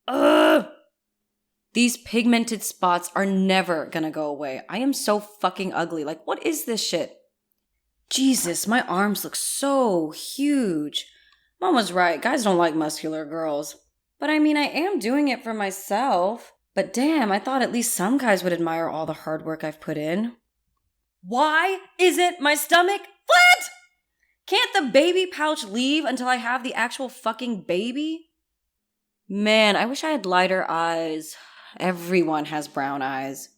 Ugh! These pigmented spots are never gonna go away. I am so fucking ugly. Like, what is this shit? Jesus, my arms look so huge. Mom was right. Guys don't like muscular girls. But I mean, I am doing it for myself. But damn, I thought at least some guys would admire all the hard work I've put in. Why isn't my stomach flat? Can't the baby pouch leave until I have the actual fucking baby? Man, I wish I had lighter eyes. Everyone has brown eyes.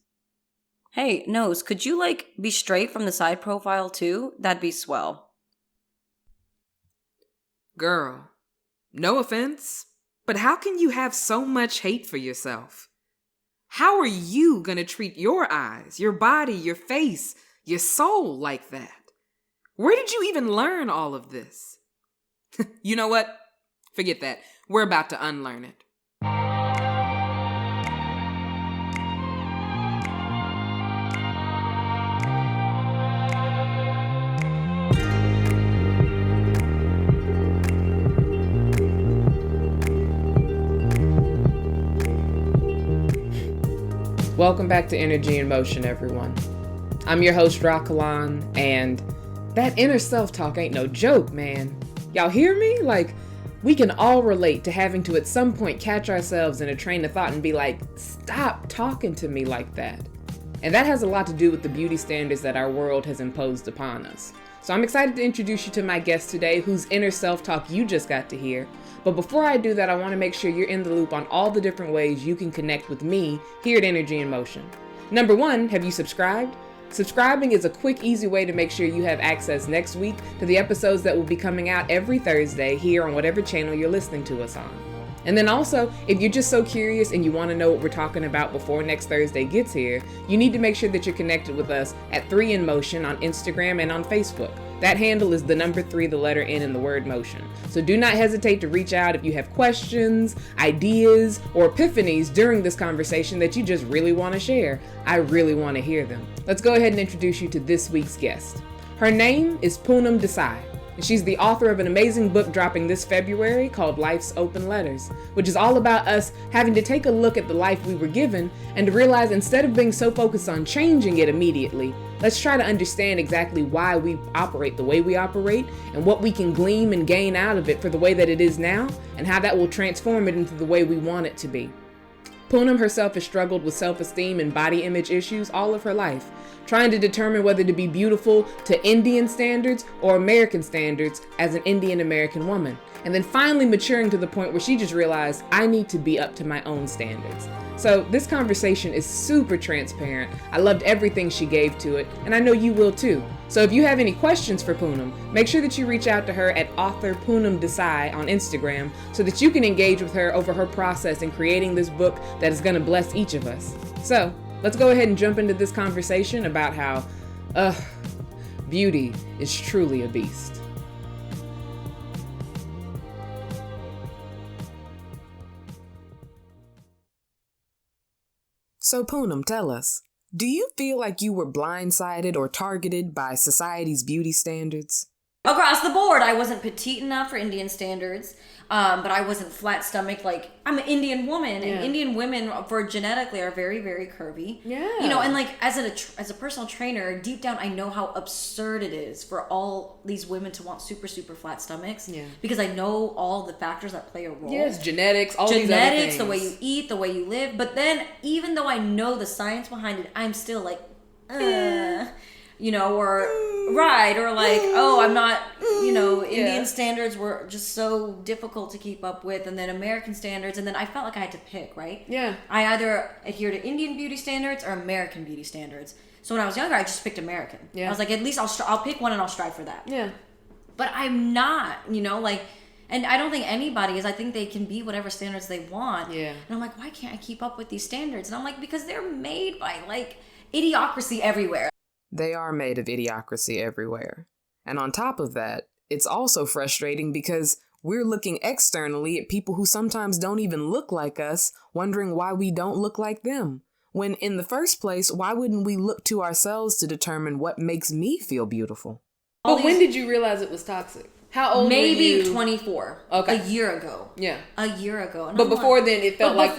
Hey, nose, could you, be straight from the side profile, too? That'd be swell. Girl, no offense, but how can you have so much hate for yourself? How are you gonna treat your eyes, your body, your face, your soul like that? Where did you even learn all of this? You know what? Forget that. We're about to unlearn it. Welcome back to Energy in Motion, everyone. I'm your host, Rockalan, and that inner self-talk ain't no joke, man. Y'all hear me? We can all relate to having to at some point catch ourselves in a train of thought and be like, stop talking to me like that. And that has a lot to do with the beauty standards that our world has imposed upon us. So I'm excited to introduce you to my guest today, whose inner self-talk you just got to hear. But before I do that, I want to make sure you're in the loop on all the different ways you can connect with me here at Energy in Motion. Number one, have you subscribed? Subscribing is a quick, easy way to make sure you have access next week to the episodes that will be coming out every Thursday here on whatever channel you're listening to us on. And then also, if you're just so curious and you want to know what we're talking about before next Thursday gets here, you need to make sure that you're connected with us at 3InMotion on Instagram and on Facebook. That handle is the number 3, the letter N in the word motion. So do not hesitate to reach out if you have questions, ideas, or epiphanies during this conversation that you just really want to share. I really want to hear them. Let's go ahead and introduce you to this week's guest. Her name is Poonam Desai. And she's the author of an amazing book dropping this February called Life's Open Letters, which is all about us having to take a look at the life we were given and to realize instead of being so focused on changing it immediately, let's try to understand exactly why we operate the way we operate and what we can glean and gain out of it for the way that it is now and how that will transform it into the way we want it to be. Poonam herself has struggled with self-esteem and body image issues all of her life, trying to determine whether to be beautiful to Indian standards or American standards as an Indian American woman, and then finally maturing to the point where she just realized, I need to be up to my own standards. So this conversation is super transparent. I loved everything she gave to it, and I know you will too. So if you have any questions for Poonam, make sure that you reach out to her at author Poonam Desai on Instagram so that you can engage with her over her process in creating this book that is going to bless each of us. So let's go ahead and jump into this conversation about how, beauty is truly a beast. So Poonam, tell us, do you feel like you were blindsided or targeted by society's beauty standards? Across the board, I wasn't petite enough for Indian standards, but I wasn't flat stomach. I'm an Indian woman, and Indian women, genetically, are very, very curvy. Yeah. And as a personal trainer, deep down, I know how absurd it is for all these women to want super, super flat stomachs. Yeah. Because I know all the factors that play a role. Yes, genetics, all these other things. The way you eat, the way you live. But then, even though I know the science behind it, I'm still I'm not, Indian standards were just so difficult to keep up with, and then American standards, and then I felt like I had to pick, right? Yeah. I either adhere to Indian beauty standards or American beauty standards. So when I was younger, I just picked American. Yeah. I was like, at least I'll pick one and I'll strive for that. Yeah. But I'm not, and I don't think anybody is. I think they can be whatever standards they want. Yeah. And I'm like, why can't I keep up with these standards? And I'm like, because they're made by, idiocracy everywhere. They are made of idiocracy everywhere. And on top of that, it's also frustrating because we're looking externally at people who sometimes don't even look like us, wondering why we don't look like them. When in the first place, why wouldn't we look to ourselves to determine what makes me feel beautiful? But when did you realize it was toxic? How old maybe were you? 24. Okay. A year ago. Yeah. A year ago. And but before then, it felt like,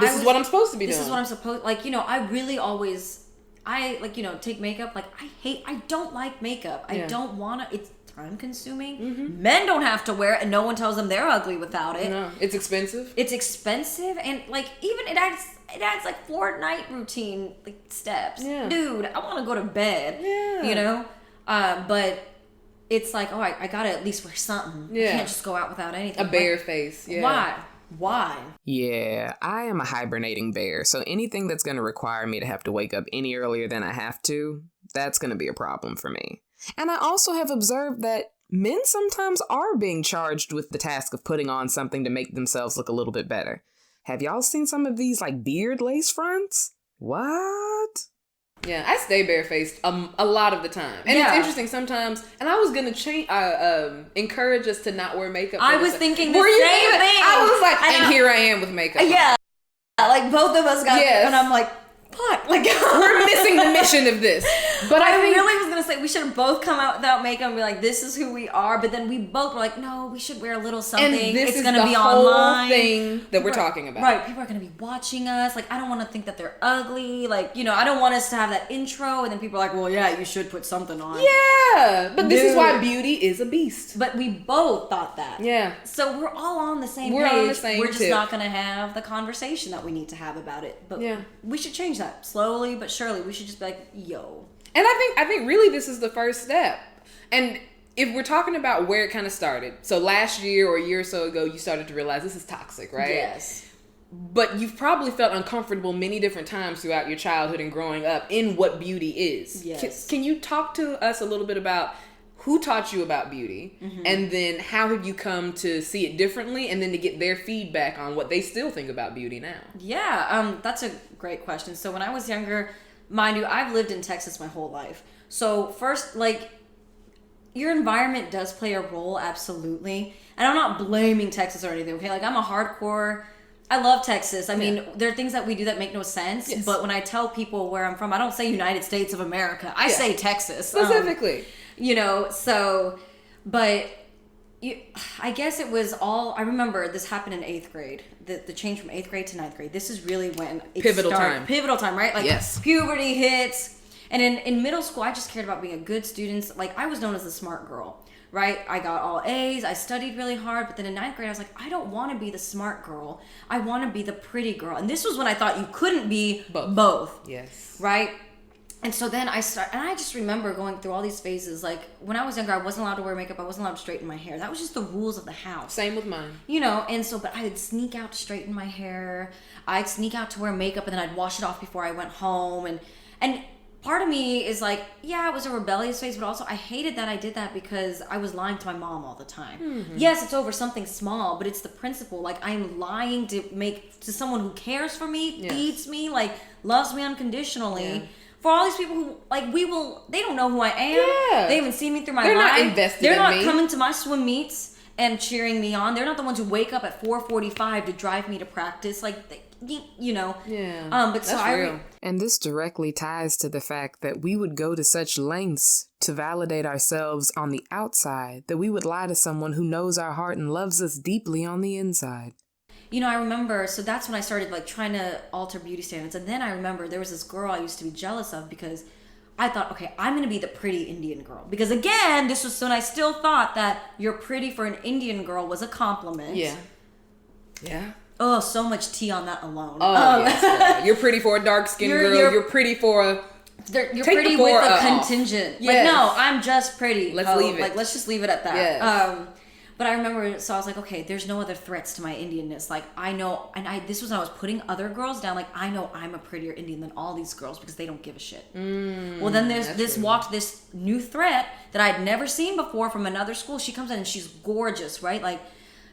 this is what I'm supposed to be doing. This is what I'm supposed, like, you know, I really always, take makeup. Like, I don't like makeup. I don't want to, it's time consuming. Mm-hmm. Men don't have to wear it and no one tells them they're ugly without it. No, it's expensive. It's expensive, and like even it adds like 4 night routine like steps. Yeah. Dude, I want to go to bed. Yeah. You know? But it's like, oh, I gotta at least wear something. Yeah. I can't just go out without anything. A bare face. Yeah. Why? Yeah, I am a hibernating bear, so anything that's going to require me to have to wake up any earlier than I have to, that's going to be a problem for me. And I also have observed that men sometimes are being charged with the task of putting on something to make themselves look a little bit better. Have y'all seen some of these, like, beard lace fronts? What? Yeah, I stay barefaced a lot of the time. And it's interesting sometimes, and I was going to encourage us to not wear makeup. I was thinking the same thing. I was like, and here I am with makeup. Yeah. Like, both of us got it, and I'm like, what? Like, we're missing the mission of this. But I really was gonna say we should have both come out without makeup and be like, this is who we are. But then we both were like, no, we should wear a little something. And this it's is gonna the be whole online thing that we're talking about. Right. People are gonna be watching us. Like, I don't want to think that they're ugly. Like, you know, I don't want us to have that intro and then people are like, well, yeah, you should put something on. Yeah. But this is why beauty is a beast. But we both thought that. Yeah. So we're all on the same page. We're on the same We're just not gonna have the conversation that we need to have about it. But we should change that slowly but surely. We should just be like, yo. And I think really this is the first step. And if we're talking about where it kind of started, so last year or a year or so ago, you started to realize this is toxic, right? Yes. But you've probably felt uncomfortable many different times throughout your childhood and growing up in what beauty is. Yes. Can you talk to us a little bit about who taught you about beauty, and then how have you come to see it differently, and then to get their feedback on what they still think about beauty now? Yeah, that's a great question. So when I was younger, mind you, I've lived in Texas my whole life. So first, like, your environment does play a role, absolutely. And I'm not blaming Texas or anything, okay? Like, I'm a hardcore... I love Texas. I mean, there are things that we do that make no sense. Yes. But when I tell people where I'm from, I don't say United States of America. I say Texas. Specifically. But I guess it was all... I remember this happened in 8th grade. The change from 8th grade to 9th grade. This is really when it Pivotal time, right? Like, puberty hits. And in middle school, I just cared about being a good student. Like, I was known as the smart girl, right? I got all A's. I studied really hard. But then in 9th grade, I was like, I don't want to be the smart girl. I want to be the pretty girl. And this was when I thought you couldn't be both. Yes. Right? And so then I just remember going through all these phases. Like, when I was younger, I wasn't allowed to wear makeup. I wasn't allowed to straighten my hair. That was just the rules of the house. Same with mine. You know, and so, but I would sneak out to straighten my hair. I'd sneak out to wear makeup, and then I'd wash it off before I went home. And part of me is like, yeah, it was a rebellious phase, but also I hated that I did that because I was lying to my mom all the time. Mm-hmm. Yes, it's over something small, but it's the principle. Like, I'm lying to someone who cares for me, feeds me, like, loves me unconditionally. Yeah. For all these people who, like, they don't know who I am. Yeah. They haven't seen me through my life. They're not invested They're in not me. coming to my swim meets and cheering me on. They're not the ones who wake up at 4:45 to drive me to practice. Like, you know. Yeah. But that's so real. And this directly ties to the fact that we would go to such lengths to validate ourselves on the outside that we would lie to someone who knows our heart and loves us deeply on the inside. You know, I remember, so that's when I started, like, trying to alter beauty standards. And then I remember there was this girl I used to be jealous of because I thought, okay, I'm going to be the pretty Indian girl. Because, again, this was when I still thought that you're pretty for an Indian girl was a compliment. Yeah. Yeah. Oh, so much tea on that alone. Oh, yes. You're pretty for a dark-skinned girl. You're pretty for a... You're pretty with a contingent. Yes. Like, no, I'm just pretty. Let's leave it. Like, let's just leave it at that. Yes. But I remember, so I was like, okay, there's no other threats to my Indianness. Like, I know, and this was when I was putting other girls down. Like, I know I'm a prettier Indian than all these girls because they don't give a shit. Well, then there's this new threat that I'd never seen before from another school. She comes in and she's gorgeous, right? Like,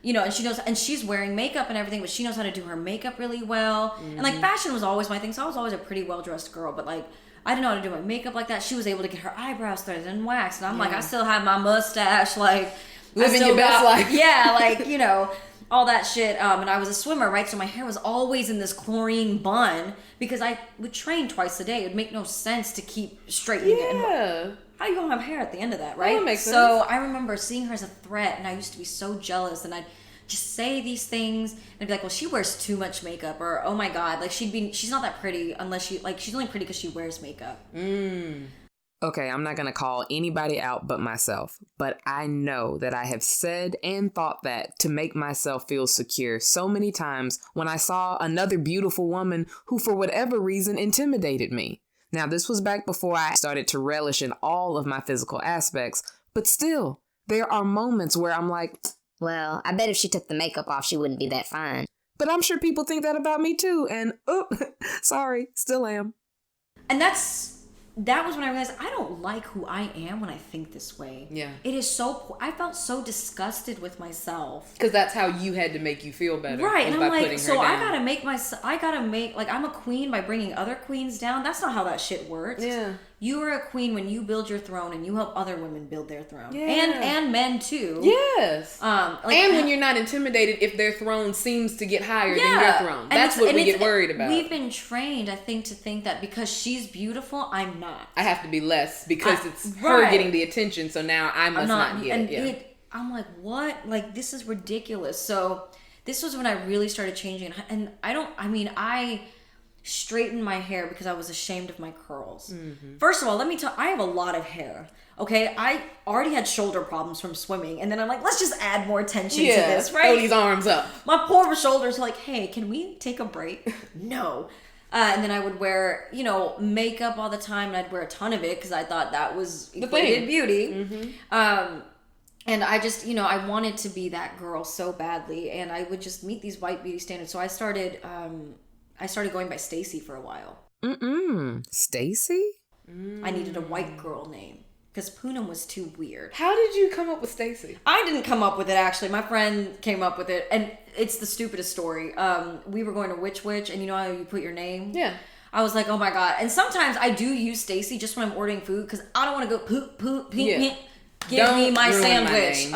you know, and she knows, and she's wearing makeup and everything, but she knows how to do her makeup really well. And like, fashion was always my thing, so I was always a pretty well-dressed girl. But like, I didn't know how to do my makeup like that. She was able to get her eyebrows threaded and waxed, and I'm like, I still have my mustache, like. Living your best life. Yeah, like, you know, all that shit. And I was a swimmer, right? So my hair was always in this chlorine bun because I would train twice a day. It would make no sense to keep straightening it. Yeah. how you gonna have hair at the end of that, right? That makes sense. So I remember seeing her as a threat, and I used to be so jealous, and I'd just say these things and be like, well, she wears too much makeup, or oh my god, like she's not that pretty unless she's only pretty because she wears makeup. Okay, I'm not going to call anybody out but myself, but I know that I have said and thought that to make myself feel secure so many times when I saw another beautiful woman who for whatever reason intimidated me. Now, this was back before I started to relish in all of my physical aspects, but still, there are moments where I'm like, well, I bet if she took the makeup off, she wouldn't be that fine. but I'm sure people think that about me too, and sorry, still am. And that was when I realized I don't like who I am when I think this way. Yeah. It is so, I felt so disgusted with myself. Because that's how you had to make you feel better. Right. And by I'm like, putting her so I down. gotta make, like, I'm a queen by bringing other queens down. That's not how that shit works. Yeah. You are a queen when you build your throne and you help other women build their throne. Yeah. And men too. Yes. And when you're not intimidated if their throne seems to get higher than your throne. That's what we get worried about. We've been trained, I think, to think that because she's beautiful, I'm not. I have to be less because it's her getting the attention, so now I must not get it. I'm like, what? Like, this is ridiculous. So this was when I really started changing. And I straightened my hair because I was ashamed of my curls. Mm-hmm. First of all, let me tell I have a lot of hair. Okay, I already had shoulder problems from swimming, and then I'm like, let's just add more tension to this, right? Throw these arms up. My poor shoulders are like, hey, can we take a break? No. And then I would wear, makeup all the time, and I'd wear a ton of it because I thought that was equated beauty. Mm-hmm. And I just, I wanted to be that girl so badly, and I would just meet these white beauty standards. So I started going by Stacy for a while. Stacy? I needed a white girl name because Poonam was too weird. How did you come up with Stacy? I didn't come up with it, actually. My friend came up with it, and it's the stupidest story. We were going to Witch, and you know how you put your name? Yeah. I was like, oh my god. And sometimes I do use Stacy just when I'm ordering food because I don't want to go poop. Give me my sandwich.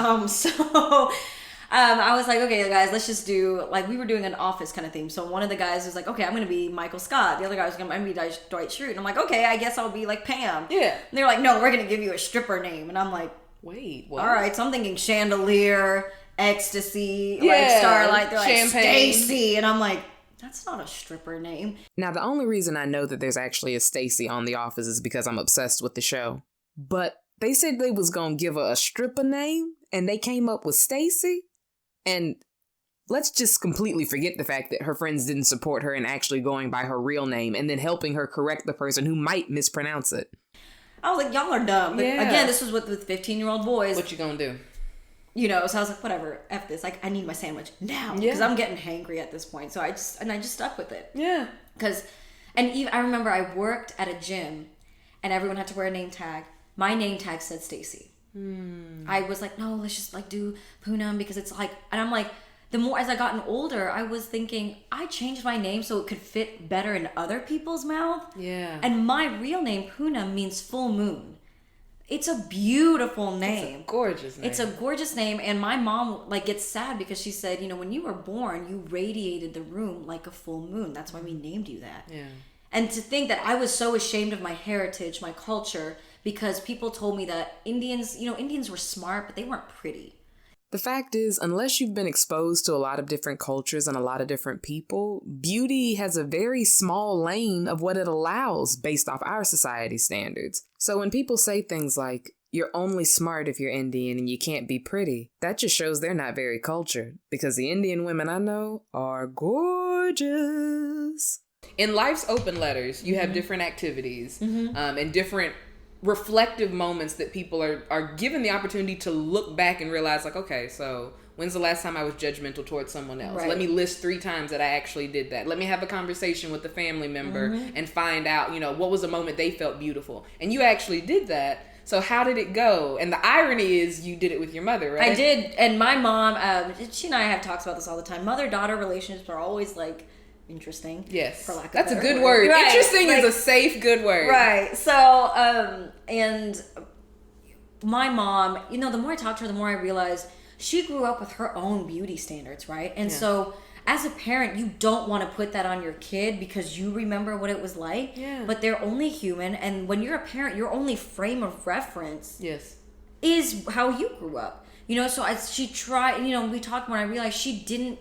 I was like, okay, guys, let's just do, like, we were doing an office kind of theme. So one of the guys was like, okay, I'm going to be Michael Scott. The other guy was going to be Dwight Schrute. And I'm like, okay, I guess I'll be like Pam. Yeah. And they're like, no, we're going to give you a stripper name. And I'm like, wait, what? All right. So I'm thinking Chandelier, Ecstasy, like Starlight. They're Champagne. Like, Stacy. And I'm like, that's not a stripper name. Now, the only reason I know that there's actually a Stacy on The Office is because I'm obsessed with the show. But they said they was going to give her a stripper name, and they came up with Stacy. And let's just completely forget the fact that her friends didn't support her in actually going by her real name and then helping her correct the person who might mispronounce it. I was like, y'all are dumb. But again, this was with 15-year-old boys. What you gonna do? So I was like, whatever, F this. Like, I need my sandwich now. Because I'm getting hangry at this point. So I just stuck with it. Yeah. I remember I worked at a gym and everyone had to wear a name tag. My name tag said Stacy. I was like, no, let's just like do Poonam because it's like, and I'm like, the more as I gotten older, I was thinking I changed my name so it could fit better in other people's mouth. Yeah. And my real name, Poonam, means full moon. It's a beautiful name. It's a gorgeous name. It's a gorgeous name. And my mom gets sad because she said, when you were born, you radiated the room like a full moon. That's why we named you that. Yeah. And to think that I was so ashamed of my heritage, my culture, because people told me that Indians were smart, but they weren't pretty. The fact is, unless you've been exposed to a lot of different cultures and a lot of different people, beauty has a very small lane of what it allows based off our society standards. So when people say things like, you're only smart if you're Indian and you can't be pretty, that just shows they're not very cultured, because the Indian women I know are gorgeous. In life's open letters, you have different activities and different reflective moments that people are given the opportunity to look back and realize, like, okay, so when's the last time I was judgmental towards someone else? Right. Let me list 3 times that I actually did that. Let me have a conversation with a family member and find out, what was a moment they felt beautiful. And you actually did that. So how did it go? And the irony is you did it with your mother, right? I did. And my mom, she and I have talks about this all the time. Mother-daughter relationships are always like interesting. Yes. For lack of That's a better good word. Right. Interesting is a safe, good word. Right. So, and my mom, the more I talk to her, the more I realize she grew up with her own beauty standards, right? And so as a parent, you don't want to put that on your kid because you remember what it was like. Yeah. But they're only human, and when you're a parent, your only frame of reference is how you grew up. So she tried, we talked when I realized she didn't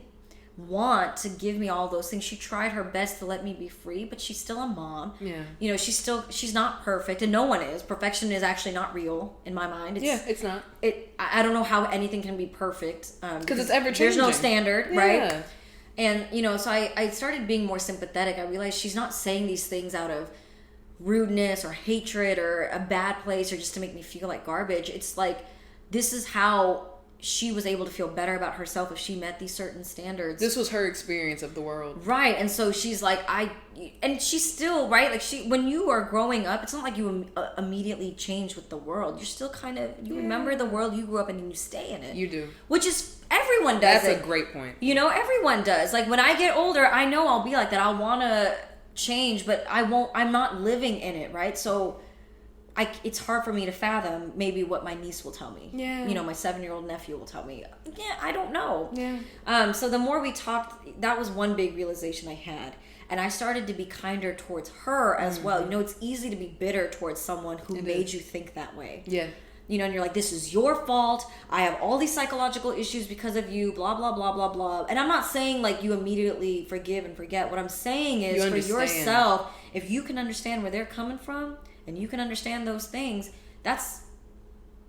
want to give me all those things. She tried her best to let me be free, but she's still a mom. Yeah. She's not perfect, and no one is. Perfection is actually not real in my mind. It's not. I don't know how anything can be perfect. Because it's ever changing. There's no standard, right? And, so I started being more sympathetic. I realized she's not saying these things out of rudeness or hatred or a bad place or just to make me feel like garbage. It's like, this is how she was able to feel better about herself if she met these certain standards. This was her experience of the world. Right. And so she's like, and she's still, right? Like when you are growing up, it's not like you immediately change with the world. You're still kind of, you remember the world you grew up in and you stay in it. You do. Which is, everyone does That's a great point. Everyone does. Like when I get older, I know I'll be like that. I'll want to change, but I'm not living in it, right? So it's hard for me to fathom maybe what my niece will tell me. Yeah. My 7-year-old nephew will tell me. Yeah, I don't know. Yeah. So the more we talked, that was one big realization I had. And I started to be kinder towards her as well. It's easy to be bitter towards someone who made you think that way. Yeah. And you're like, this is your fault. I have all these psychological issues because of you, blah, blah, blah, blah, blah. And I'm not saying like you immediately forgive and forget. What I'm saying is for yourself, if you can understand where they're coming from and you can understand those things, that's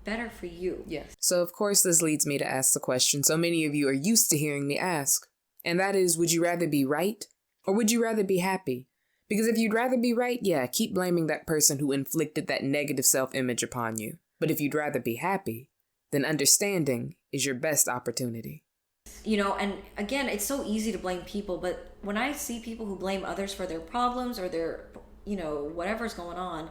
better for you. Yes. So, of course, this leads me to ask the question so many of you are used to hearing me ask. And that is, would you rather be right or would you rather be happy? Because if you'd rather be right, keep blaming that person who inflicted that negative self-image upon you. But if you'd rather be happy, then understanding is your best opportunity. And again, it's so easy to blame people, but when I see people who blame others for their problems or their, whatever's going on,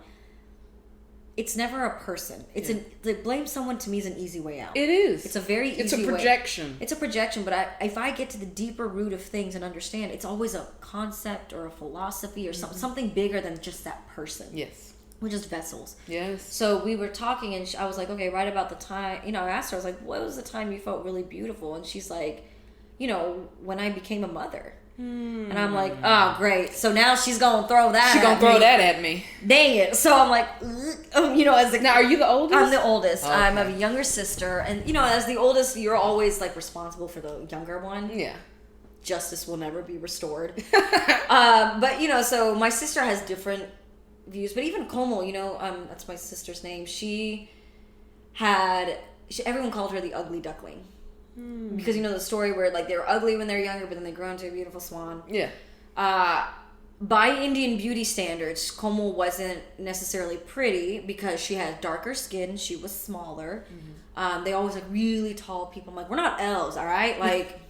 it's never a person. To blame someone to me is an easy way out. It is. It's a very easy way. It's a projection. It's a projection, but if I get to the deeper root of things and understand, it's always a concept or a philosophy or something bigger than just that person. Yes. We're just vessels. Yes. So we were talking and I was like, okay, right about the time, I asked her, I was like, what was the time you felt really beautiful? And she's like, when I became a mother. And I'm like, oh, great. So now she's going to throw that that at me. Dang it. So I'm like, now, are you the oldest? I'm the oldest. Okay. I'm a younger sister. And, as the oldest, you're always like responsible for the younger one. Yeah. Justice will never be restored. But, so my sister has different views, but even Como, that's my sister's name. Everyone called her the ugly duckling. Because the story where like they were ugly when they were younger, but then they grew into a beautiful swan. Yeah. By Indian beauty standards, Como wasn't necessarily pretty because she had darker skin. She was smaller. They always like really tall people. I'm like, we're not elves, all right? Like,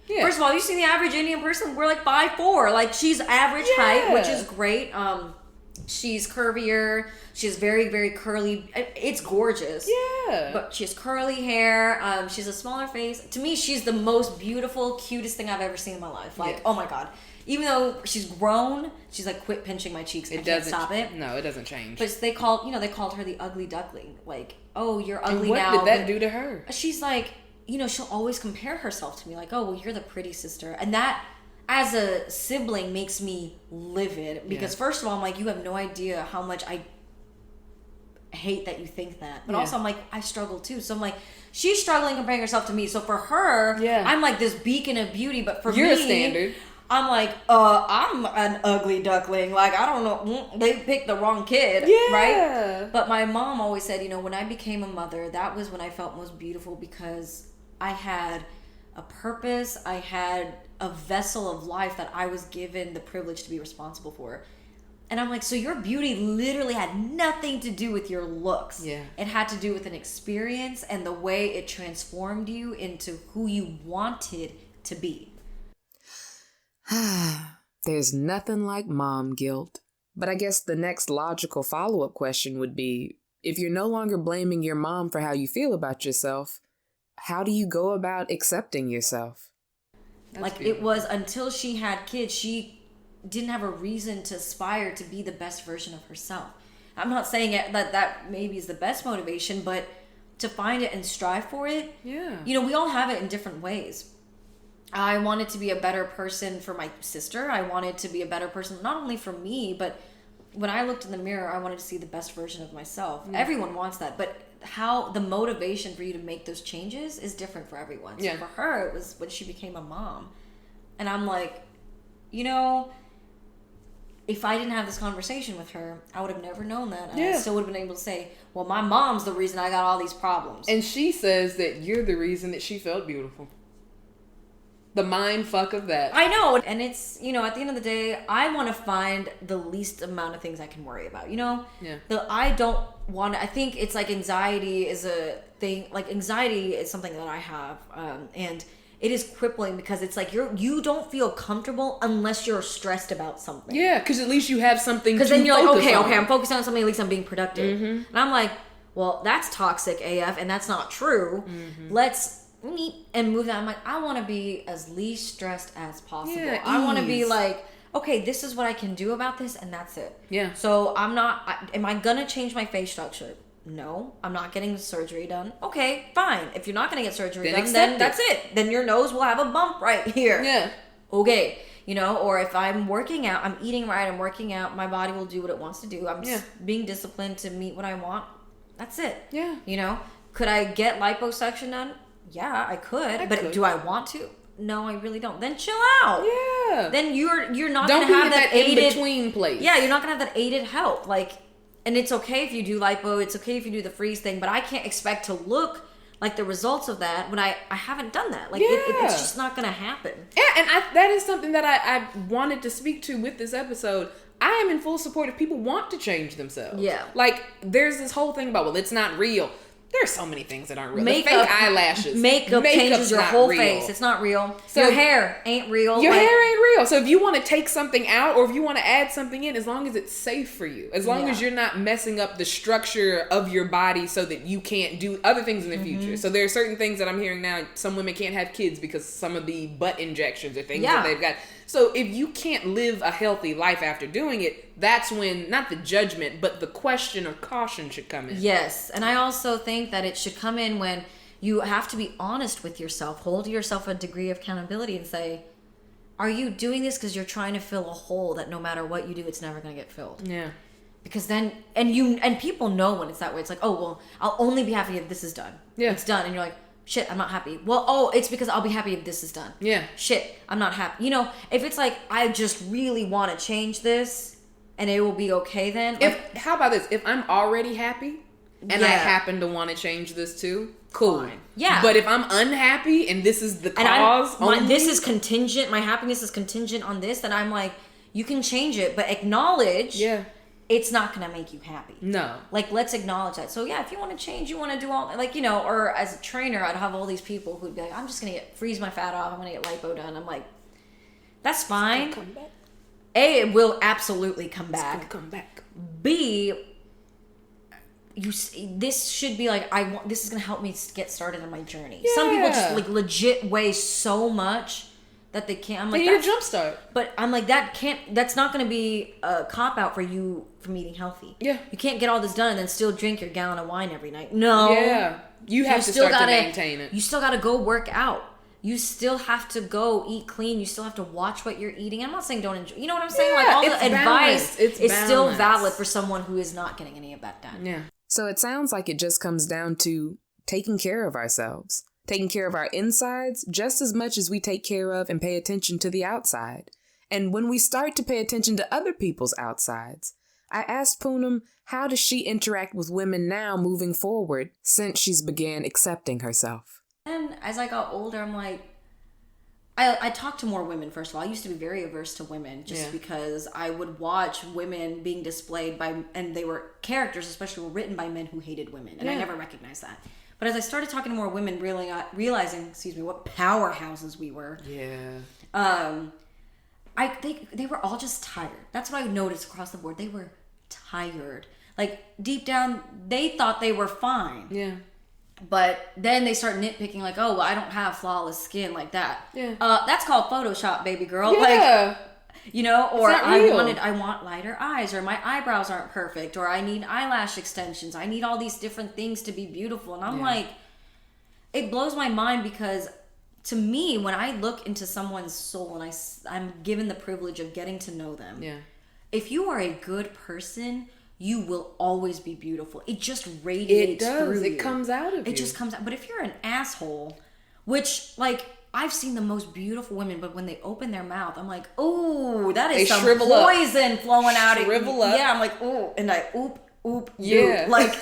first of all, you see the average Indian person, we're like 5'4". Like she's average height, which is great. She's curvier. She has very, very curly. It's gorgeous. Yeah. But she has curly hair. She's a smaller face. To me, she's the most beautiful, cutest thing I've ever seen in my life. Like, oh my God. Even though she's grown, she's like, quit pinching my cheeks. I can't stop it. No, it doesn't change. But they called her the ugly duckling. Like, oh, you're ugly and now. what did that do to her? She's like, she'll always compare herself to me. Like, oh, well, you're the pretty sister. And that, as a sibling, makes me livid. Because first of all, I'm like, you have no idea how much I hate that you think that. But also I'm like, I struggle too. So I'm like, she's struggling comparing herself to me. So for her, I'm like this beacon of beauty. But for you're me, a standard. I'm like, I'm an ugly duckling. Like, I don't know. They picked the wrong kid. Right? But my mom always said, when I became a mother, that was when I felt most beautiful because I had a purpose. I had a vessel of life that I was given the privilege to be responsible for. And I'm like, so your beauty literally had nothing to do with your looks. Yeah. It had to do with an experience and the way it transformed you into who you wanted to be. There's nothing like mom guilt. But I guess the next logical follow-up question would be, if you're no longer blaming your mom for how you feel about yourself, how do you go about accepting yourself? That's beautiful. It was until she had kids, she didn't have a reason to aspire to be the best version of herself. I'm not saying that maybe is the best motivation, but to find it and strive for it. Yeah. We all have it in different ways. I wanted to be a better person for my sister. I wanted to be a better person, not only for me, but when I looked in the mirror, I wanted to see the best version of myself. Everyone wants that, but how the motivation for you to make those changes is different for everyone. So for her, it was when she became a mom. And I'm like, you know, if I didn't have this conversation with her, I would have never known that. And I still would have been able to say, well, my mom's the reason I got all these problems. And she says that you're the reason that she felt beautiful. The mind fuck of that. I know. And it's, you know, at the end of the day, I want to find the least amount of things I can worry about, you know? Yeah. I don't want to, I think it's like anxiety is a thing, like anxiety is something that I have. And it is crippling because it's like you don't feel comfortable unless you're stressed about something. Yeah, because at least you have something to Because then you're like, okay, on. I'm focused on something, at least I'm being productive. And I'm like, well, that's toxic AF and that's not true. Let's meet and move that. I'm like, I want to be as least stressed as possible. Yeah, I want to be like, okay, this is what I can do about this and that's it. Yeah. So I'm not, am I going to change my face structure? No, I'm not getting surgery done. Okay, fine. If you're not going to get surgery done, then that's it. Then your nose will have a bump right here. Yeah. Okay. You know, or if I'm working out, I'm eating right, I'm working out, my body will do what it wants to do. I'm being disciplined to meet what I want. That's it. Yeah. You know, could I get liposuction done? Yeah, I could. But do I want to? No, I really don't. Then chill out. Yeah. Then you're not don't going to have that aided in-between place. Yeah, you're not going to have that aided help. Like, and it's okay if you do lipo. It's okay if you do the freeze thing. But I can't expect to look like the results of that when I haven't done that. Like, it's just not going to happen. Yeah, and that is something that I wanted to speak to with this episode. I am in full support if people want to change themselves. Yeah. Like, there's this whole thing about, well, it's not real. There's so many things that aren't real. Makeup, the fake eyelashes. Makeup changes your whole real. face. It's not real. So your hair ain't real. Your hair ain't real. So if you want to take something out or if you want to add something in, as long as it's safe for you, as long as you're not messing up the structure of your body so that you can't do other things in the future. So there are certain things that I'm hearing now. Some women can't have kids because some of the butt injections or things that they've got. So if you can't live a healthy life after doing it, that's when, not the judgment, but the question or caution should come in. Yes. And I also think that it should come in when you have to be honest with yourself, hold yourself a degree of accountability and say, are you doing this because you're trying to fill a hole that no matter what you do, it's never going to get filled? Yeah. Because then, and people know when it's that way. It's like, oh, well, I'll only be happy if this is done. Yeah. It's done. And you're like, shit, I'm not happy. Well, it's because I'll be happy if this is done. Yeah. Shit, I'm not happy. You know, if it's like, I just really want to change this and it will be okay then. How about this? If I'm already happy and I happen to want to change this too, cool. Fine. Yeah. But if I'm unhappy and this is the cause, this is contingent, my happiness is contingent on this, then I'm like, you can change it, but acknowledge it's not going to make you happy. No. Like, let's acknowledge that. So, yeah, if you want to change, you want to do all, like, you know, or as a trainer, I'd have all these people who'd be like, I'm just going to freeze my fat off. I'm going to get lipo done. I'm like, that's fine. Come back. A, it will absolutely come back. It's gonna come back. B, this should be like, this is going to help me get started on my journey. Yeah. Some people just, like, legit weigh so much that they can't. I'm like, they need a jump start. But I'm like, that's not going to be a cop out for you from eating healthy. Yeah. You can't get all this done and then still drink your gallon of wine every night. No. Yeah. You have to start to maintain it. You still got to go work out. You still have to go eat clean. You still have to watch what you're eating. I'm not saying don't enjoy. You know what I'm saying? Like, all the advice is still valid for someone who is not getting any of that done. Yeah. So it sounds like it just comes down to taking care of ourselves. Taking care of our insides just as much as we take care of and pay attention to the outside. And when we start to pay attention to other people's outsides, I asked Poonam, how does she interact with women now moving forward since she's began accepting herself? And as I got older, I'm like, I talked to more women, first of all. I used to be very averse to women just because I would watch women being displayed by, and they were characters, especially were written by men who hated women. And I never recognized that. But as I started talking to more women, realizing, what powerhouses we were. Yeah. They were all just tired. That's what I noticed across the board. They were tired. Like, deep down, they thought they were fine. Yeah. But then they start nitpicking, like, oh, well, I don't have flawless skin like that. Yeah. That's called Photoshop, baby girl. Yeah. Like, you know, or I want lighter eyes, or my eyebrows aren't perfect, or I need eyelash extensions. I need all these different things to be beautiful. And I'm like, it blows my mind because to me, when I look into someone's soul and I'm given the privilege of getting to know them, if you are a good person, you will always be beautiful. It just radiates through you. It comes out of you. It just comes out. But if you're an asshole, which, like, I've seen the most beautiful women, but when they open their mouth, I'm like, oh, that is some poison flowing out of you. Shrivel up. Yeah, I'm like, oh, and I oop, yeah. Doop. Like,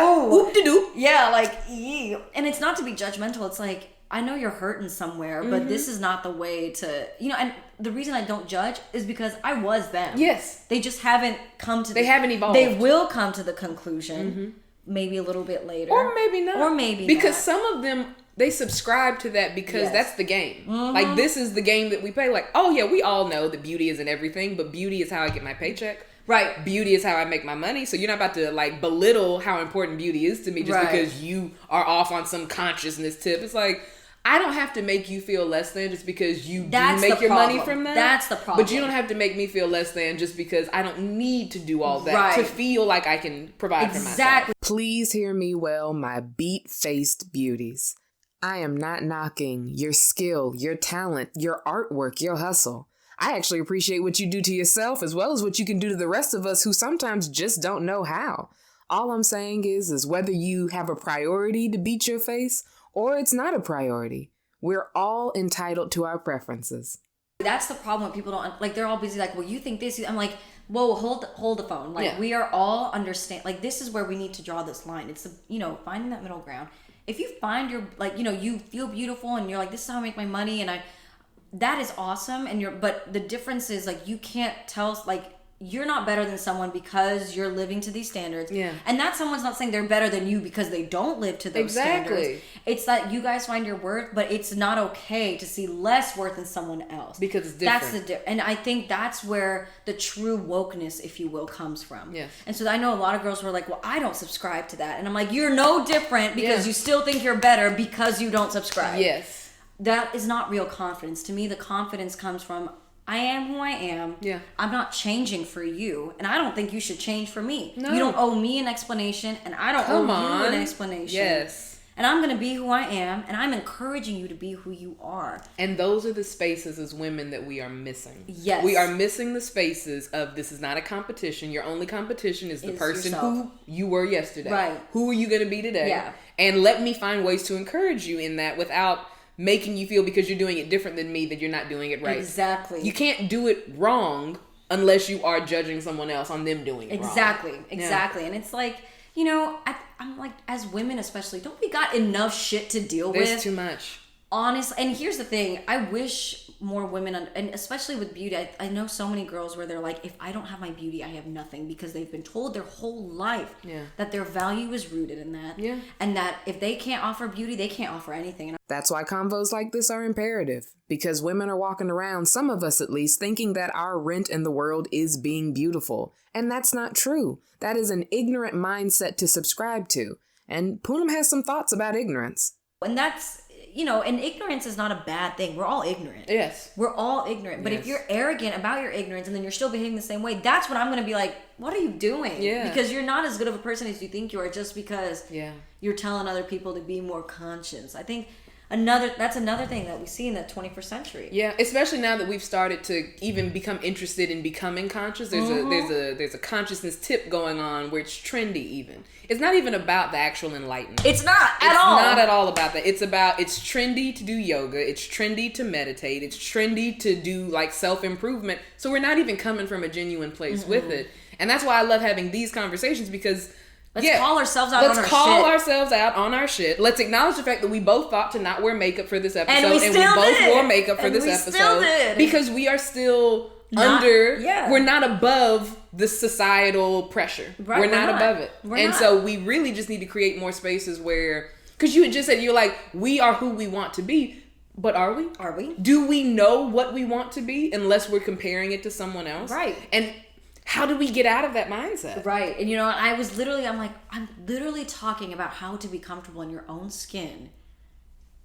oh. Oop-de-doop. Yeah, like, ew. And it's not to be judgmental. It's like, I know you're hurting somewhere, but this is not the way to, and the reason I don't judge is because I was them. Yes. They just haven't come to They haven't evolved. They will come to the conclusion maybe a little bit later. Or maybe not. Because not. some of them, they subscribe to that because that's the game. Like, this is the game that we play. Like, oh yeah, we all know that beauty isn't everything, but beauty is how I get my paycheck. Right. Beauty is how I make my money. So you're not about to, like, belittle how important beauty is to me just because you are off on some consciousness tip. It's like, I don't have to make you feel less than just because you do make your money from that. That's the problem. But you don't have to make me feel less than just because I don't need to do all that to feel like I can provide for myself. Please hear me well, my beat-faced beauties. I am not knocking your skill, your talent, your artwork, your hustle. I actually appreciate what you do to yourself as well as what you can do to the rest of us who sometimes just don't know how. All I'm saying is whether you have a priority to beat your face or it's not a priority, we're all entitled to our preferences. That's the problem when people don't, like, they're all busy, like, well, you think this, I'm like, whoa, hold the phone. Like, we are all understand, like, this is where we need to draw this line. It's, finding that middle ground. If you find your, like, you feel beautiful and you're like, this is how I make my money, and that is awesome, but the difference is, like, you can't tell, like, you're not better than someone because you're living to these standards. Yeah. And that someone's not saying they're better than you because they don't live to those standards. It's that you guys find your worth, but it's not okay to see less worth in someone else. Because it's different. That's the difference. And I think that's where the true wokeness, if you will, comes from. Yes. And so I know a lot of girls who are like, well, I don't subscribe to that. And I'm like, you're no different because you still think you're better because you don't subscribe. Yes. That is not real confidence. To me, the confidence comes from, I am who I am. Yeah. I'm not changing for you. And I don't think you should change for me. No. You don't owe me an explanation, and I don't owe you an explanation. Yes. And I'm going to be who I am, and I'm encouraging you to be who you are. And those are the spaces as women that we are missing. Yes. We are missing the spaces of, this is not a competition. Your only competition is the person yourself. who you were yesterday. Right. Who are you going to be today? Yeah. And let me find ways to encourage you in that without making you feel because you're doing it different than me that you're not doing it right. Exactly. You can't do it wrong unless you are judging someone else on them doing it wrong. Exactly. Yeah. And it's like, I'm like, as women especially, don't we got enough shit to deal with? There's too much. Honest, and here's the thing, I wish more women, and especially with beauty, I know so many girls where they're like, if I don't have my beauty, I have nothing, because they've been told their whole life that their value is rooted in that, and that if they can't offer beauty, they can't offer anything. That's why convos like this are imperative, because women are walking around, some of us at least, thinking that our rent in the world is being beautiful, and that's not true. That is an ignorant mindset to subscribe to, and Poonam has some thoughts about ignorance. And that's, and ignorance is not a bad thing. We're all ignorant. Yes. We're all ignorant. But if you're arrogant about your ignorance and then you're still behaving the same way, that's when I'm going to be like, what are you doing? Yeah. Because you're not as good of a person as you think you are just because you're telling other people to be more conscious. I think that's another thing that we see in the 21st century. Yeah, especially now that we've started to even become interested in becoming conscious. There's a consciousness tip going on where it's trendy even. It's not even about the actual enlightenment. It's not at all. It's not at all about that. It's trendy to do yoga. It's trendy to meditate. It's trendy to do like self-improvement. So we're not even coming from a genuine place with it. And that's why I love having these conversations because Let's call ourselves out on our shit. Let's call ourselves out on our shit. Let's acknowledge the fact that we both thought to not wear makeup for this episode. And we both wore makeup for this episode. Still did. Because we are still we're not above the societal pressure. Right, we're not above it. So we really just need to create more spaces where, because you had just said, you're like, we are who we want to be. But are we? Are we? Do we know what we want to be unless we're comparing it to someone else? Right. And how do we get out of that mindset? Right. And I'm literally talking about how to be comfortable in your own skin.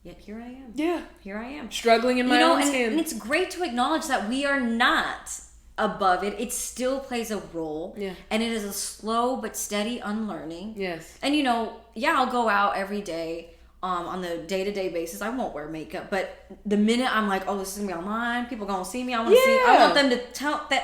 Yet here I am. Yeah. Here I am. Struggling in my own skin. And it's great to acknowledge that we are not above it. It still plays a role. Yeah. And it is a slow but steady unlearning. Yes. And I'll go out every day on the day-to-day basis, I won't wear makeup. But the minute I'm like, oh, this is gonna be online, people gonna see me, I want them to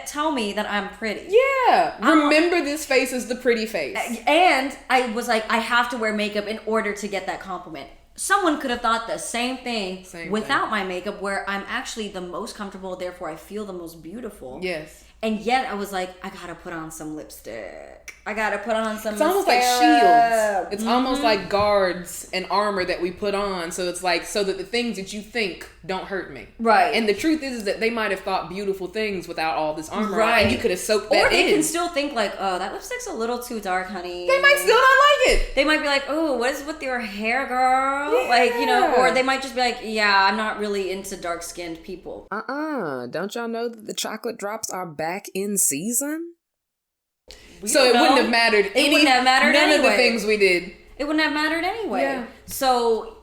tell me that I'm pretty. Yeah. Remember, this face is the pretty face. And I was like, I have to wear makeup in order to get that compliment. Someone could have thought the same thing without my makeup, where I'm actually the most comfortable, therefore I feel the most beautiful. Yes. And yet I was like, I gotta put on some lipstick. I gotta put on some It's almost like mascara. shields. It's almost like guards and armor that we put on. So it's like, so that the things that you think don't hurt me. Right. And the truth is that they might have thought beautiful things without all this armor. Right. And you could have soaked that in. Or they can still think like, oh, that lipstick's a little too dark, honey. They might still not like it. They might be like, oh, what is with your hair, girl? Yeah. Like, you know, or they might just be like, yeah, I'm not really into dark-skinned people. Don't y'all know that the chocolate drops are back in season? So it wouldn't have mattered. It wouldn't have mattered none anyway. of the things we did. It wouldn't have mattered anyway. Yeah. So,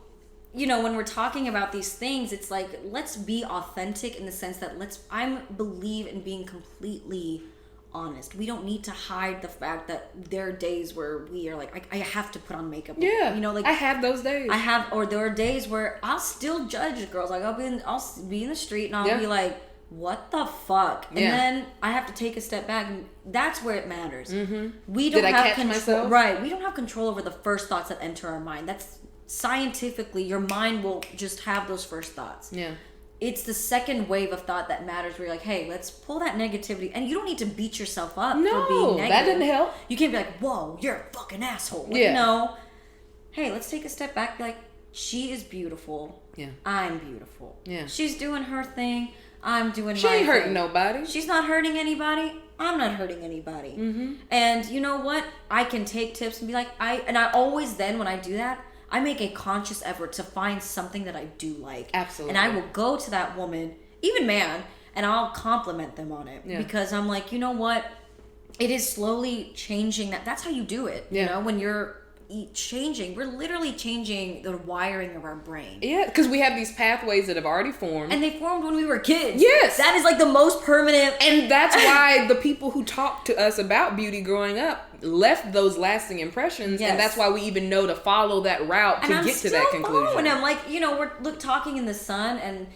you know, when we're talking about these things, it's like, let's be authentic in the sense that I believe in being completely honest. We don't need to hide the fact that there are days where we are like, I have to put on makeup. Yeah. You know, like I have those days. or there are days where I'll still judge girls. Like I'll be in the street and I'll be like, what the fuck? And then I have to take a step back, and that's where it matters. Mm-hmm. We don't have control. Myself? Right. We don't have control over the first thoughts that enter our mind. That's scientifically, your mind will just have those first thoughts. Yeah. It's the second wave of thought that matters, where you're like, hey, let's pull that negativity. And you don't need to beat yourself up for being negative. That didn't help. You can't be like, whoa, you're a fucking asshole. Like, Yeah. no. Hey, let's take a step back. Be like, she is beautiful. Yeah. I'm beautiful. Yeah. She's doing her thing. I'm doing my thing. She ain't hurting nobody. She's not hurting anybody. I'm not hurting anybody. Mm-hmm. And you know what? I can take tips and be like, I always then, when I do that, I make a conscious effort to find something that I do like. Absolutely. And I will go to that woman, even man, and I'll compliment them on it. Yeah. Because I'm like, you know what? It is slowly changing that. That's how you do it. Yeah. You know, when you're changing, we're literally changing the wiring of our brain. Yeah, because we have these pathways that have already formed. And they formed when we were kids. Yes. That is like the most permanent. And that's why the people who talked to us about beauty growing up left those lasting impressions. Yes. And that's why we even know to follow that route to get to that conclusion. Following them. Like, you know, we're talking in the sun, and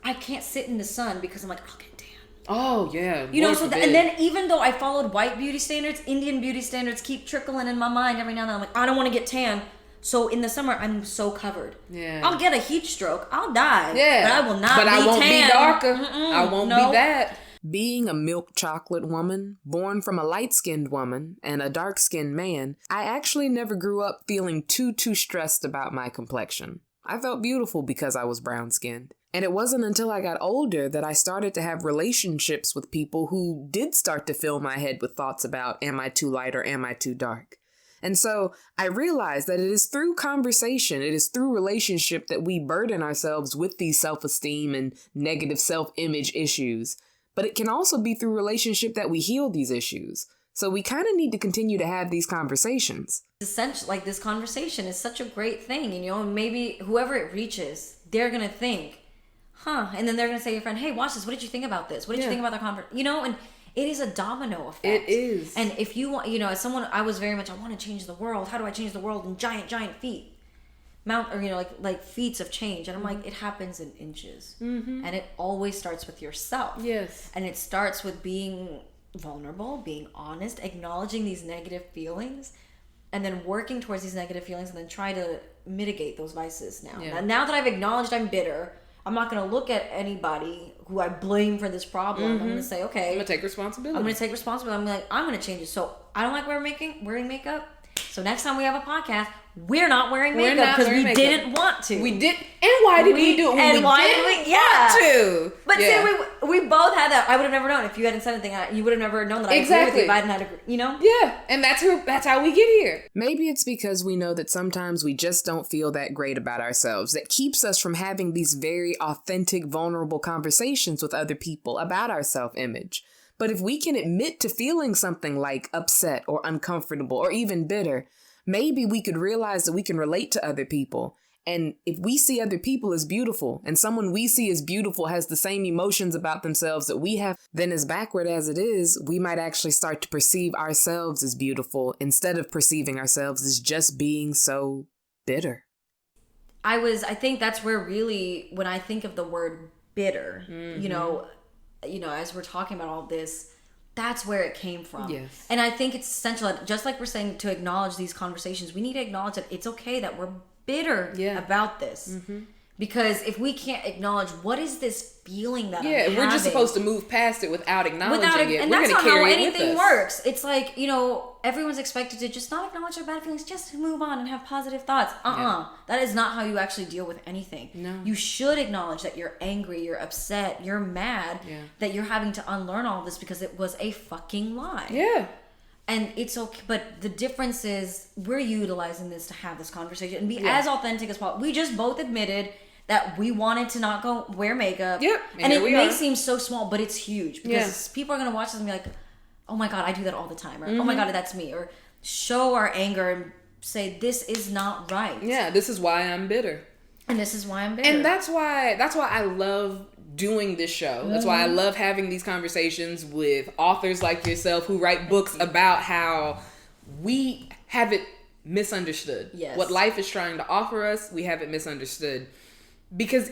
I can't sit in the sun because I'm like, I'll get tan. Oh, yeah. You know, so and then even though I followed white beauty standards, Indian beauty standards keep trickling in my mind every now and then. I'm like, I don't want to get tan. So in the summer, I'm so covered. Yeah. I'll get a heat stroke. I'll die. Yeah. But I will not But be I won't tan. be darker. I won't be that. Being a milk chocolate woman, born from a light-skinned woman and a dark-skinned man, I actually never grew up feeling too stressed about my complexion. I felt beautiful because I was brown-skinned. And it wasn't until I got older that I started to have relationships with people who did start to fill my head with thoughts about, am I too light or am I too dark? And so I realized that it is through conversation, it is through relationship that we burden ourselves with these self-esteem and negative self-image issues. But it can also be through relationship that we heal these issues. So we kind of need to continue to have these conversations. Essentially, like, this conversation is such a great thing, you know, and maybe whoever it reaches, they're going to think, and then they're going to say to your friend, hey, watch this. What did you think about this? What did you think about the conversation? You know, and it is a domino effect. It is. And if you want, you know, as someone, I was very much, I want to change the world. How do I change the world in giant feet? Like feats of change. And I'm like, it happens in inches. Mm-hmm. And it always starts with yourself. Yes. And it starts with being vulnerable, being honest, acknowledging these negative feelings, and then working towards these negative feelings, and then try to mitigate those vices now. Yeah. Now that I've acknowledged I'm bitter, I'm not going to look at anybody who I blame for this problem. I'm going to say, okay. I'm going to take responsibility. I'm going to take responsibility. I'm like, I'm going to change it. So I don't like wearing makeup. So next time we have a podcast, we're not wearing makeup because we didn't want to. We did. And why did we do it when we didn't want to? But see, we both had that. I would have never known if you hadn't said anything. You would have never known that I agree with you if I hadn't had agree, you know? Yeah, and that's how we get here. Maybe it's because we know that sometimes we just don't feel that great about ourselves that keeps us from having these very authentic, vulnerable conversations with other people about our self-image. But if we can admit to feeling something like upset or uncomfortable or even bitter, maybe we could realize that we can relate to other people. And if we see other people as beautiful and someone we see as beautiful has the same emotions about themselves that we have, then as backward as it is, we might actually start to perceive ourselves as beautiful instead of perceiving ourselves as just being so bitter. I think that's where really, when I think of the word bitter, you know, as we're talking about all this, that's where it came from. Yes. And I think it's essential, just like we're saying, to acknowledge these conversations. We need to acknowledge that it's okay that we're bitter about this. Because if we can't acknowledge what is this feeling that I'm having, we're just supposed to move past it without acknowledging it. And we're that's going to not how carry anything it with us. works. It's like, you know, everyone's expected to just not acknowledge their bad feelings, just move on and have positive thoughts. That is not how you actually deal with anything. No. You should acknowledge that you're angry, you're upset, you're mad, that you're having to unlearn all this because it was a fucking lie. Yeah. And it's okay, but the difference is we're utilizing this to have this conversation and be as authentic as possible. We just both admitted that we wanted to not go wear makeup. Yep. And it may seem so small, but it's huge because people are going to watch this and be like, oh my God, I do that all the time. Or, oh my God, that's me. Or show our anger and say, this is not right. Yeah, this is why I'm bitter. And this is why I'm bitter. And that's why I love doing this show. That's why I love having these conversations with authors like yourself who write books about how we have it misunderstood. Yes. What life is trying to offer us, we have it misunderstood. Because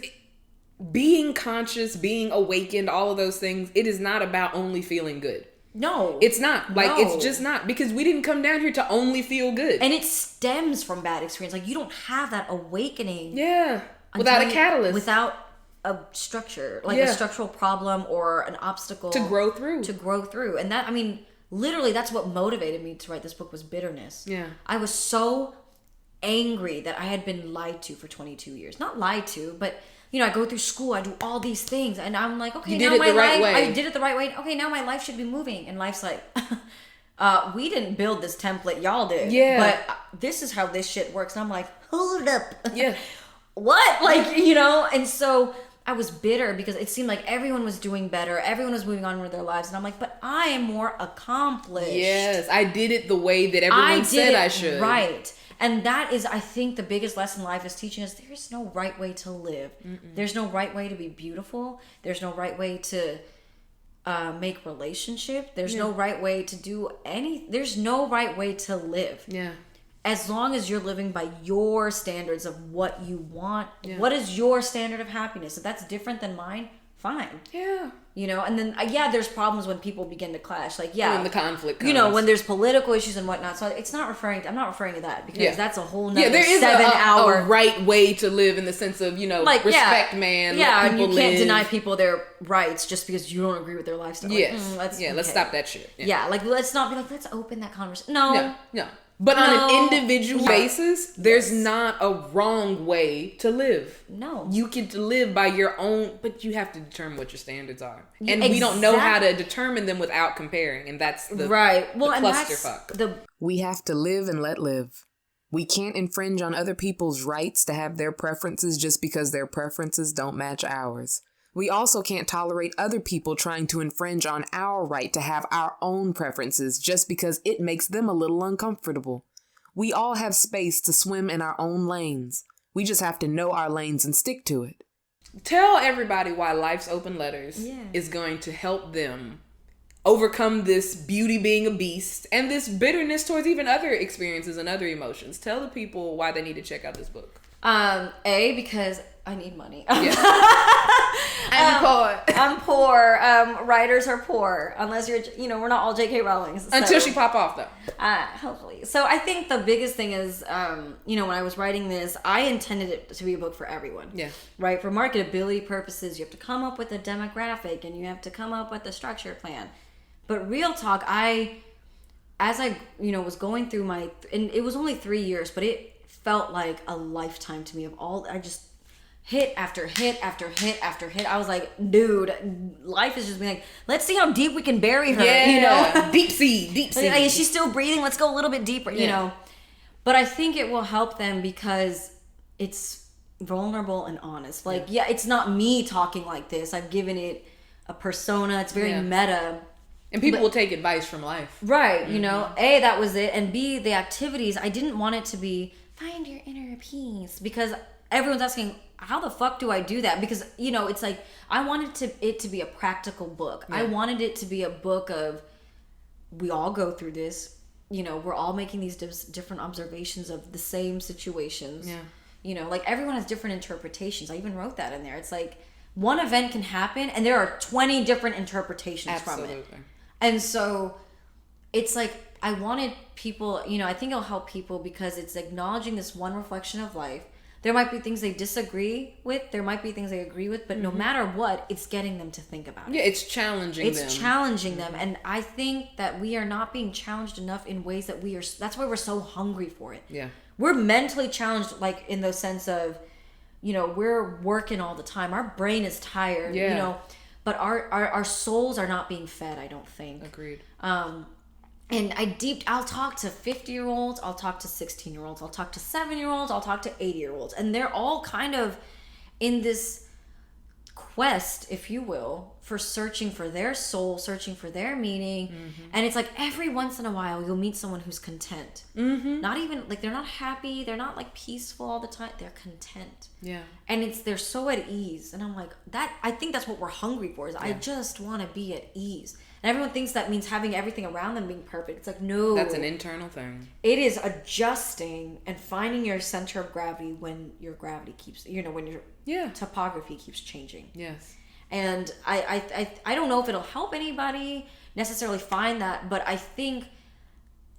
being conscious, being awakened, all of those things, it is not about only feeling good. No. It's not. Like, it's just not. Because we didn't come down here to only feel good. And it stems from bad experience. Like, you don't have that awakening. Yeah. Without a catalyst. Without a structure. Like a structural problem or an obstacle. To grow through. And that, I mean, literally, that's what motivated me to write this book was bitterness. Yeah. I was so angry that I had been lied to for 22 years. Not lied to, but, you know, I go through school, I do all these things, and I'm like, okay, now my life, I did it the right way. Okay, now my life should be moving. And life's like, we didn't build this template, y'all did. Yeah. But this is how this shit works. And I'm like, hold up. Yeah. What? Like, you know? And so I was bitter because it seemed like everyone was doing better. Everyone was moving on with their lives. And I'm like, but I am more accomplished. Yes, I did it the way that everyone said I should. Right. And that is, I think, the biggest lesson life is teaching us. There's no right way to live. There's no right way to be beautiful. There's no right way to make relationship. There's no right way to do there's no right way to live. Yeah. As long as you're living by your standards of what you want. What is your standard of happiness? If that's different than mine, fine. Yeah. You know, and then, there's problems when people begin to clash. Like, when the conflict comes. You know, when there's political issues and whatnot. So I'm not referring to that because that's a whole nother there is 7 hour. a right way to live in the sense of, you know, like, respect man. Yeah, and you can't deny people their rights just because you don't agree with their lifestyle. Yes. Like, let's stop that shit. Yeah, like, let's not be like, let's open that conversation. No. But on an individual basis, there's not a wrong way to live. No. You can live by your own, but you have to determine what your standards are. And we don't know how to determine them without comparing. And that's the clusterfuck. We have to live and let live. We can't infringe on other people's rights to have their preferences just because their preferences don't match ours. We also can't tolerate other people trying to infringe on our right to have our own preferences just because it makes them a little uncomfortable. We all have space to swim in our own lanes. We just have to know our lanes and stick to it. Tell everybody why Life's Open Letters is going to help them overcome this beauty being a beast and this bitterness towards even other experiences and other emotions. Tell the people why they need to check out this book. Because I need money. I'm poor. I'm poor. Writers are poor. Unless you're, we're not all J.K. Rowling. So. Until she pop off, though. Hopefully. So I think the biggest thing is, when I was writing this, I intended it to be a book for everyone. Yeah. Right? For marketability purposes, you have to come up with a demographic and you have to come up with a structure plan. But real talk, as I was going through and it was only 3 years, but it felt like a lifetime to me of I just hit after hit after hit after hit. I was like, dude, life is just being like, let's see how deep we can bury her. Yeah. Deep sea. Like, is she still breathing? Let's go a little bit deeper, you know. But I think it will help them because it's vulnerable and honest. Like, it's not me talking like this. I've given it a persona. It's very meta. And people will take advice from life. Right, A, that was it. And B, the activities, I didn't want it to be find your inner peace because everyone's asking, how the fuck do I do that? Because, it's like, I wanted it to be a practical book. I wanted it to be a book of, we all go through this. We're all making these different observations of the same situations. Yeah. You know, like everyone has different interpretations. I even wrote that in there. It's like one event can happen and there are 20 different interpretations from it. And so it's like I wanted people, you know, I think it'll help people because it's acknowledging this one reflection of life. There might be things they disagree with. There might be things they agree with. But no matter what, it's getting them to think about it. Yeah, it's challenging them. It's challenging them. And I think that we are not being challenged enough in ways that we are. That's why we're so hungry for it. Yeah. We're mentally challenged, like in the sense of, you know, we're working all the time. Our brain is tired, you know. But our souls are not being fed, I don't think. Agreed. And I'll talk to 50-year-olds, I'll talk to 16-year-olds, I'll talk to 7-year-olds, I'll talk to 80-year-olds. And they're all kind of in this quest, if you will, for searching for their soul, searching for their meaning. And it's like every once in a while you'll meet someone who's content. Not even, like they're not happy, they're not like peaceful all the time, they're content. Yeah. And they're so at ease. And I'm like, I think that's what we're hungry for, is I just want to be at ease. And everyone thinks that means having everything around them being perfect. It's like, no. That's an internal thing. It is adjusting and finding your center of gravity when your gravity keeps, you know, when your topography keeps changing. Yes. And I don't know if it'll help anybody necessarily find that, but I think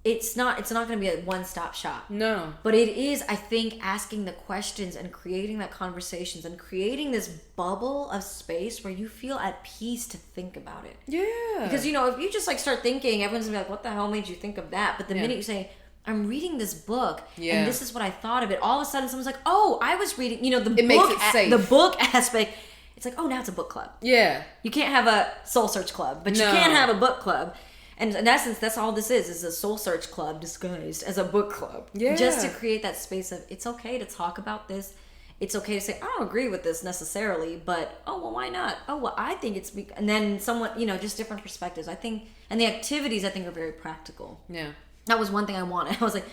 it's not going to be a one-stop shop. No. But it is, I think, asking the questions and creating that conversations and creating this bubble of space where you feel at peace to think about it. Yeah. Because, you know, if you just like start thinking, everyone's gonna be like, what the hell made you think of that? But the minute you say, I'm reading this book and this is what I thought of it, all of a sudden someone's like, oh, I was reading, you know, it makes it safe. The book aspect. It's like, oh, now it's a book club. Yeah. You can't have a soul search club, but you can have a book club. And in essence, that's all this is a soul search club disguised as a book club. Yeah. Just to create that space of, it's okay to talk about this. It's okay to say, I don't agree with this necessarily, but, oh, well, why not? Oh, well, I think it's, and then someone, you know, just different perspectives. I think, and the activities I think are very practical. Yeah. That was one thing I wanted. I was like,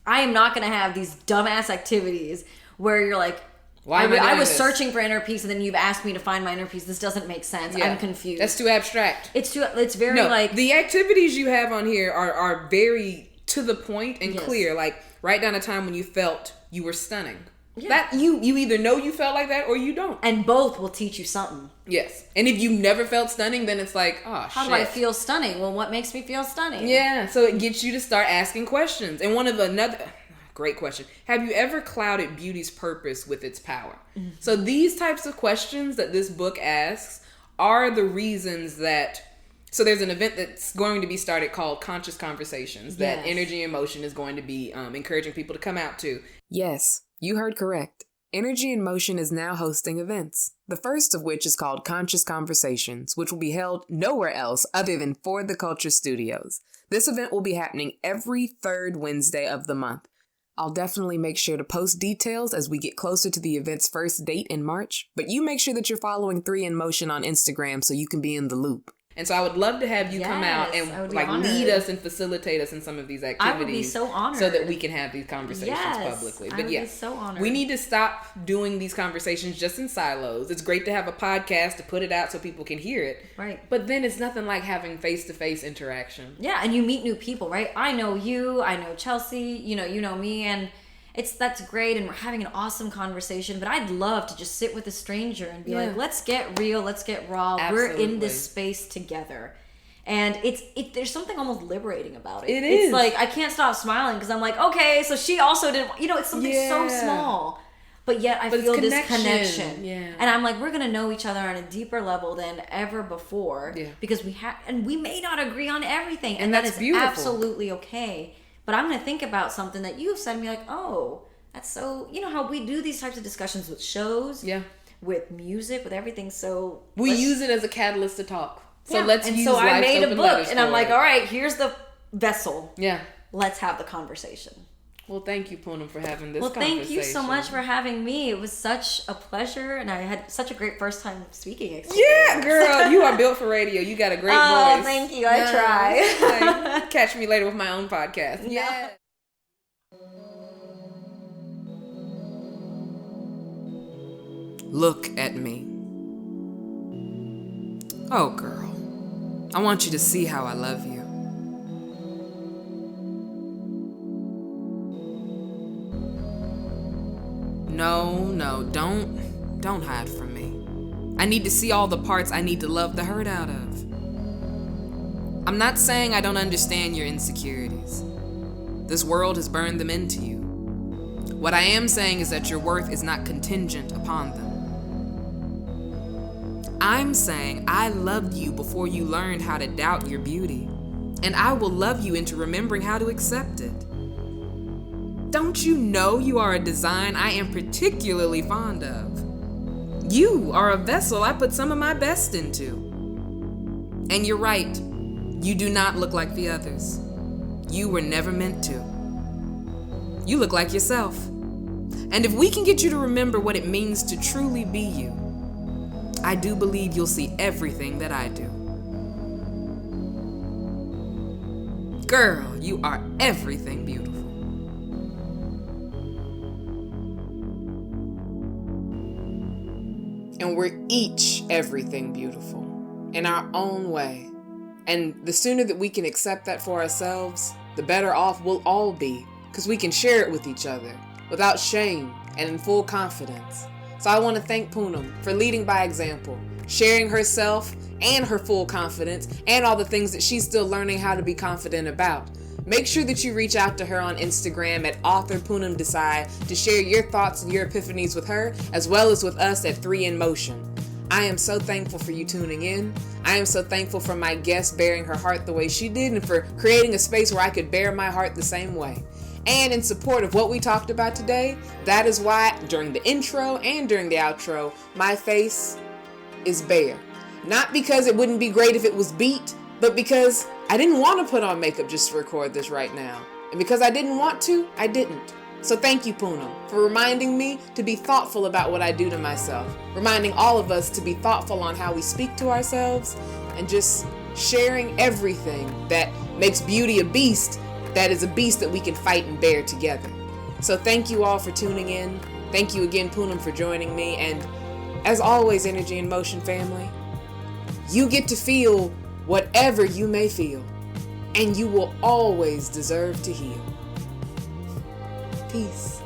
I am not going to have these dumbass activities where you're like, I was searching for inner peace and then you've asked me to find my inner peace. This doesn't make sense. I'm confused. That's too abstract. It's very like... The activities you have on here are very to the point and clear. Like, write down a time when you felt you were stunning. Yeah. That you either know you felt like that or you don't. And both will teach you something. Yes. And if you never felt stunning, then it's like, oh, How do I feel stunning? Well, what makes me feel stunning? Yeah. So it gets you to start asking questions. And great question. Have you ever clouded beauty's purpose with its power? Mm-hmm. So these types of questions that this book asks are the reasons that... So there's an event that's going to be started called Conscious Conversations that Energy and Motion is going to be encouraging people to come out to. Yes, you heard correct. Energy and Motion is now hosting events. The first of which is called Conscious Conversations, which will be held nowhere else other than For the Culture Studios. This event will be happening every third Wednesday of the month. I'll definitely make sure to post details as we get closer to the event's first date in March, but you make sure that you're following 3 in Motion on Instagram so you can be in the loop. And so I would love to have you come out and like lead us and facilitate us in some of these activities. I would be so honored. So that we can have these conversations publicly. But I would be so honored. We need to stop doing these conversations just in silos. It's great to have a podcast to put it out so people can hear it. Right. But then it's nothing like having face-to-face interaction. Yeah, and you meet new people, right? I know you, I know Chelsea, you know me, and that's great, and we're having an awesome conversation, but I'd love to just sit with a stranger and be like, let's get real, let's get raw. Absolutely. We're in this space together. And there's something almost liberating about it. It is. It's like, I can't stop smiling because I'm like, okay, so she also did, it's something so small. But yet I feel this connection. Yeah. And I'm like, we're going to know each other on a deeper level than ever before. Yeah. Because we may not agree on everything. And that is beautiful. Absolutely okay. But I'm going to think about something that you've said and be like, oh, that's so... You know how we do these types of discussions with shows, with music, with everything. So we use it as a catalyst to talk. So let's use so I Life's made a Open book, Letters and I'm like, all right, here's the vessel. Yeah. Let's have the conversation. Well, thank you, Poonam, for having this conversation. Well, thank you so much for having me. It was such a pleasure, and I had such a great first time speaking experience. Yeah, girl, you are built for radio. You got a great voice. Oh, thank you. I try. Catch me later with my own podcast. Yeah. Look at me. Oh, girl. I want you to see how I love you. No, don't hide from me. I need to see all the parts I need to love the hurt out of. I'm not saying I don't understand your insecurities. This world has burned them into you. What I am saying is that your worth is not contingent upon them. I'm saying I loved you before you learned how to doubt your beauty, and I will love you into remembering how to accept it. Don't you know you are a design I am particularly fond of? You are a vessel I put some of my best into. And you're right, you do not look like the others. You were never meant to. You look like yourself. And if we can get you to remember what it means to truly be you, I do believe you'll see everything that I do. Girl, you are everything beautiful. And we're each everything beautiful in our own way. And the sooner that we can accept that for ourselves, the better off we'll all be, because we can share it with each other without shame and in full confidence. So I want to thank Poonam for leading by example, sharing herself and her full confidence and all the things that she's still learning how to be confident about. Make sure that you reach out to her on Instagram at author Poonam Desai to share your thoughts and your epiphanies with her, as well as with us at 3 in Motion. I am so thankful for you tuning in. I am so thankful for my guest bearing her heart the way she did and for creating a space where I could bear my heart the same way. And in support of what we talked about today, that is why during the intro and during the outro, my face is bare. Not because it wouldn't be great if it was beat, but because I didn't want to put on makeup just to record this right now. And because I didn't want to, I didn't. So thank you, Poonam, for reminding me to be thoughtful about what I do to myself, reminding all of us to be thoughtful on how we speak to ourselves, and just sharing everything that makes beauty a beast, that is a beast that we can fight and bear together. So thank you all for tuning in. Thank you again, Poonam, for joining me. And as always, Energy in Motion family, you get to feel whatever you may feel, and you will always deserve to heal. Peace.